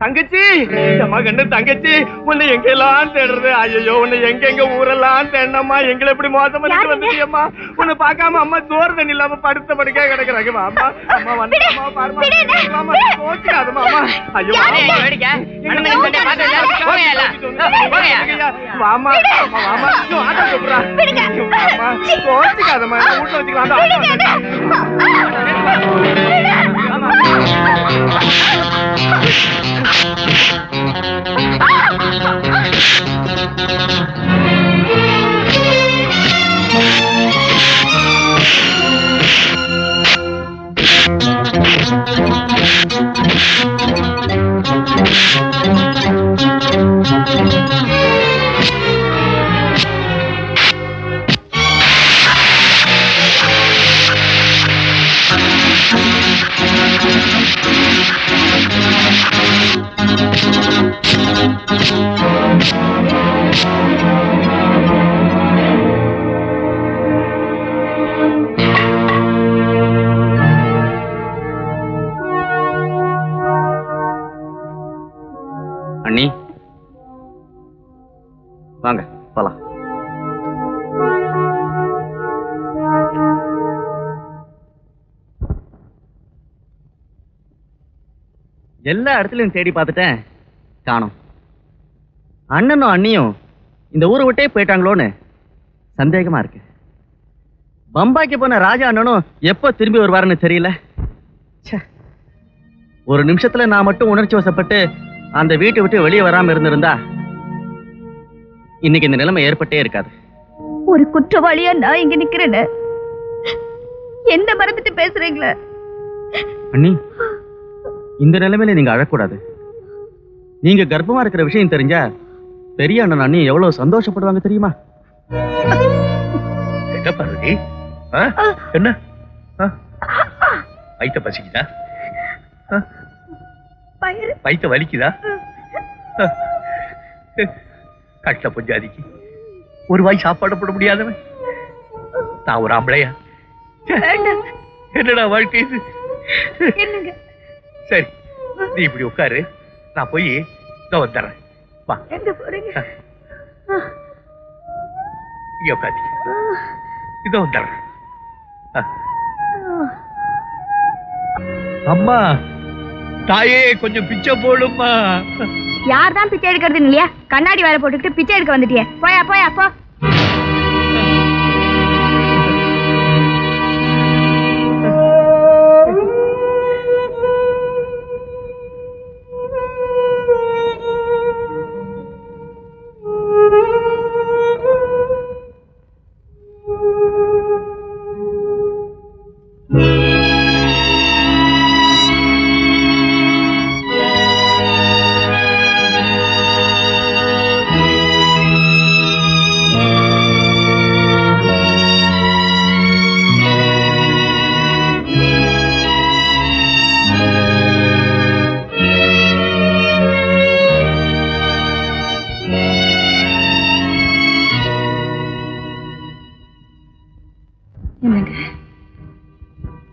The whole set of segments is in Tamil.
தங்கச்சி அம்மா கண்ணு தங்கச்சி உன்னை எங்கெல்லாம் தேடுறது ஐயோ உன்னை எங்க ஊரெல்லாம் தேடனம்மா எங்களை எப்படி மோசம் பண்ணிட்டு வந்துட்டியம்மா உன்னை பார்க்காம அம்மா சோறு தண்ணி இல்லாம படுத்த படுக்க கிடக்குறாங்க அம்மா அம்மா வந்து அம்மா பாருமா கோச்சுக்காதம்மா அம்மா ஐயோ வாமா வாமா ஆட்டோ கூப்பிடுறா கோச்சுக்காதம்மா வீட்டுல வச்சுக்கலாம் அண்ணி வாங்க போலாம். எல்லா இடத்துலயும் தேடி பார்த்துட்டேன், காணோம். அண்ணனும் அண்ணியும் இந்த ஊரை விட்டே போயிட்டாங்களோன்னு சந்தேகமா இருக்கு. பம்பாய்க்கு போன ராஜா அண்ணனும் எப்போ திரும்பி வருவாருன்னு தெரியல. ஒரு நிமிஷத்துல நான் மட்டும் உணர்ச்சி வசப்பட்டு அந்த வீட்டை விட்டு வெளியே வராம இருந்திருந்தா இன்னைக்கு இந்த நிலைமை ஏற்பட்டே இருக்காது. ஒரு குற்றவாளியா நான் இங்க நிக்கிறேன்னு என்ன மறந்துட்டு பேசுறீங்களே? அண்ணி, இந்த நிலைமையில நீங்க அழக்கூடாது. நீங்க கர்ப்பமா இருக்கிற விஷயம் தெரிஞ்சா பெரிய அண்ணன் அண்ணி எவ்வளவு சந்தோஷப்படுவாங்க தெரியுமா? என்ன பார்வதி, என்ன வயித்த பசிக்குதா? வயித்த வலிக்குதா? கஷ்ட பொஞ்சாதிக்கு ஒரு வாய் சாப்பாடு போட முடியாதவன் நான் ஒரு ஆம்பளையா? என்னடா வாழ்க்கை இது? சரி, நீ இப்படி உட்காரு, நான் போய் இதோ வந்துடுறேன். வா, இங்க உட்காந்து இதோ வந்துடுறேன். அம்மா தாயே, கொஞ்சம் பிச்சை போடுமா. யார் தான் பிச்சை எடுக்கிறது இல்லையா? கண்ணாடி வேலை போட்டுக்கிட்டு பிச்சை எடுக்க வந்துட்டியே. போயா போயா போ.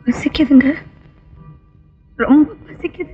பசிக்குதுங்க, ரொம்ப பசிக்குது.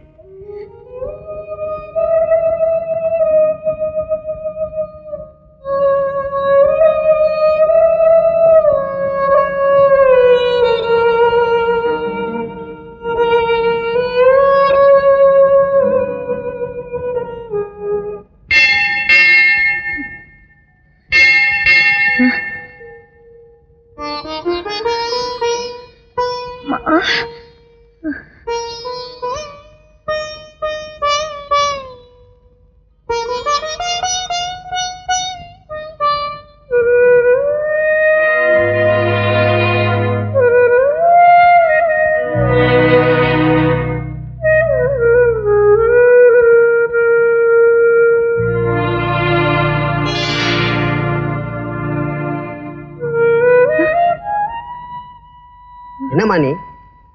என்னம்மா நீ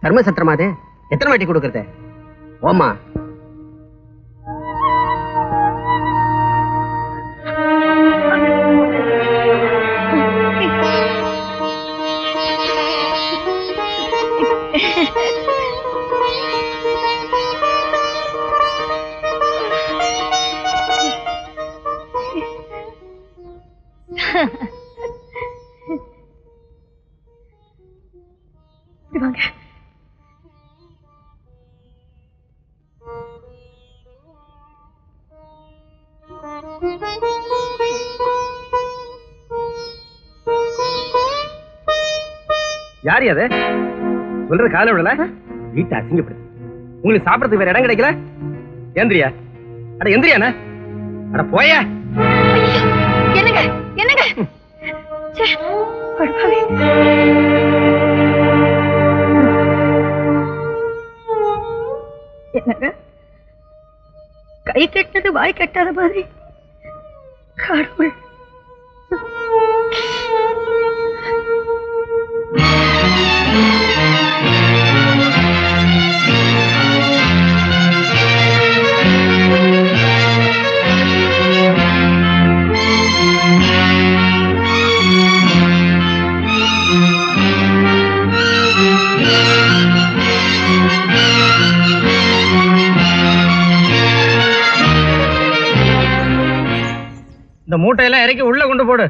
தர்ம சத்திரமாதே, எத்தனை வாட்டி கொடுக்கறது? ஓமா, யாரு அது சொல்றது கால விடல வீட்டை அசிங்கப்படுத்து. உங்களுக்கு சாப்பிடறதுக்கு வேற இடம் கிடைக்கல? எந்திரியா? அட எந்திரியாண்ணா? அட போய. என்னங்க என்னங்க என்னங்க கை கெட்டது வாய் கட்டாத மாதிரி கடவுள். இந்த மூட்டையெல்லாம் இறக்கி உள்ள கொண்டு போடு.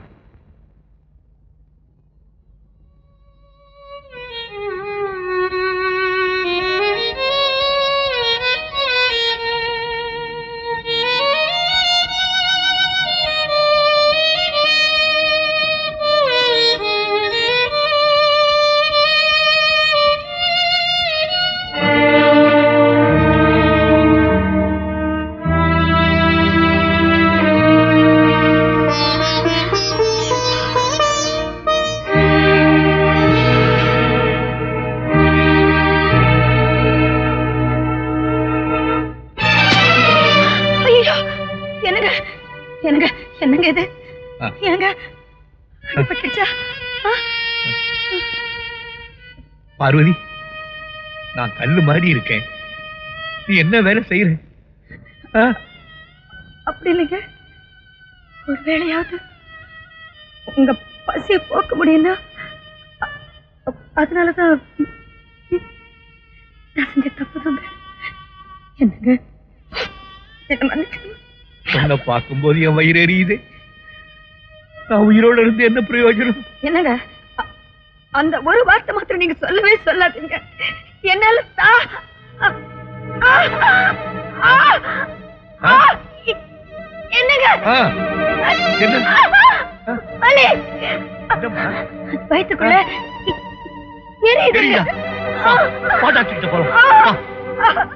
என்னங்க இது? என்னங்க பார்வதி, நான் கல்லு மாதிரி இருக்கேன். நீ என்ன வேலை செய்யற? அப்படி இல்லைங்க, ஒரு வேளையாவது உங்க பசியை போக்க முடியும்னா அதனாலதான் நான் செஞ்ச தப்புதாங்க. என்னங்க என்ன மன்னிச்சு. உன்னை பார்க்கும்போது என் வயிறு எரியுது. நான் உயிரோடு இருந்து என்ன பிரயோஜனம்? என்னங்க அந்த ஒரு வார்த்தை மாத்திரம் நீங்க சொல்லவே சொல்லாதீங்க. என்னால என்னங்க வயிற்றுக்குள்ள எரியுது. போலாம்.